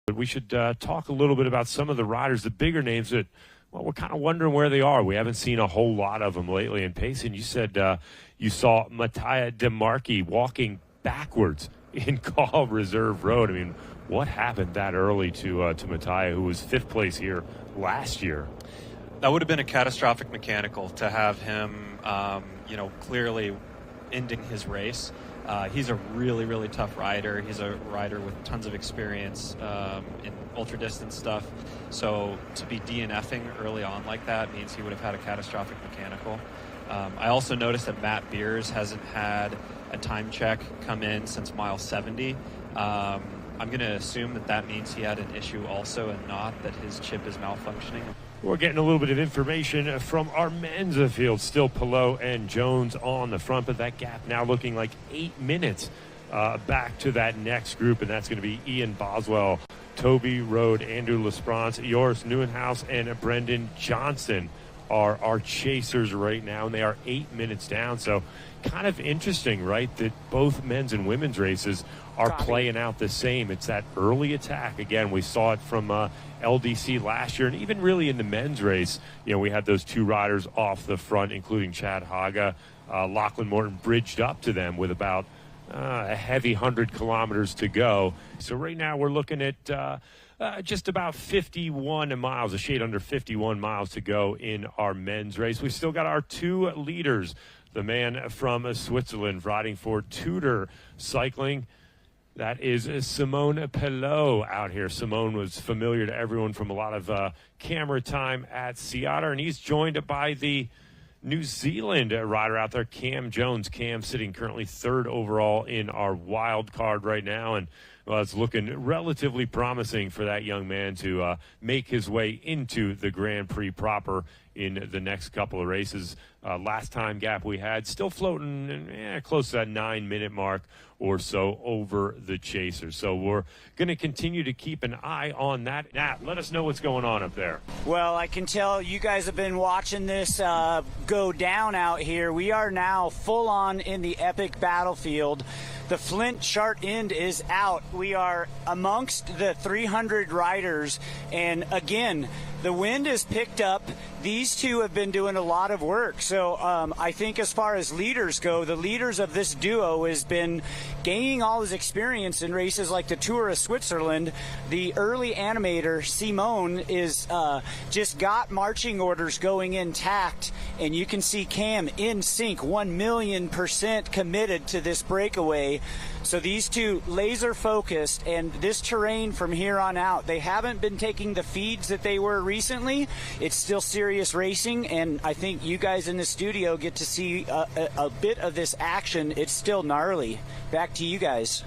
But we should talk a little bit about some of the riders, the bigger names that, well, we're kind of wondering where they are. We haven't seen a whole lot of them lately. And Payson, you said you saw Mattia DeMarchi walking backwards in Call Reserve Road. I mean, what happened that early to Mattia, who was fifth place here last year? That would have been a catastrophic mechanical to have him, clearly ending his race. He's a really, really tough rider. He's a rider with tons of experience in ultra-distance stuff. So to be DNFing early on like that means he would have had a catastrophic mechanical. I also noticed that Matt Beers hasn't had a time check come in since mile 70. I'm going to assume that means he had an issue also and not that his chip is malfunctioning. We're getting a little bit of information from our men's field. Still Pellaud and Jones on the front, but that gap now looking like 8 minutes back to that next group, and that's going to be Ian Boswell, Toby Rode, Andrew Lesperance, Joris Nieuwenhuis, and Brendan Johnston are our chasers right now, and they are 8 minutes down. So kind of interesting, right, that both men's and women's races are playing out the same. It's that early attack. Again, we saw it from LDC last year, and even really in the men's race, we had those two riders off the front, including Chad Haga. Lachlan Morton bridged up to them with about a heavy 100 kilometers to go. So right now we're looking at just about 51 miles, a shade under 51 miles to go in our men's race. We've still got our two leaders, the man from Switzerland riding for Tudor Cycling. That is Simone Pellaud out here. Simone was familiar to everyone from a lot of camera time at Seattle, and he's joined by the New Zealand rider out there, Cam Jones. Cam sitting currently third overall in our wild card right now, and well, it's looking relatively promising for that young man to make his way into the Grand Prix proper in the next couple of races. Last time gap we had, still floating close to that 9-minute mark or so over the chasers. So we're going to continue to keep an eye on that. Nat, let us know what's going on up there. Well, I can tell you guys have been watching this go down out here. We are now full on in the epic battlefield. The Flint chart end is out. We are amongst the 300 riders, and again, the wind is picked up. These two have been doing a lot of work. So I think as far as leaders go, the leaders of this duo has been gaining all his experience in races like the Tour of Switzerland. The early animator, Simone, is just got marching orders going intact, and you can see Cam in sync, 1,000,000% committed to this breakaway. So these two laser focused, and this terrain from here on out, they haven't been taking the feeds that they were recently. It's still serious racing, and I think you guys in the studio get to see a bit of this action. It's still gnarly. Back to you guys.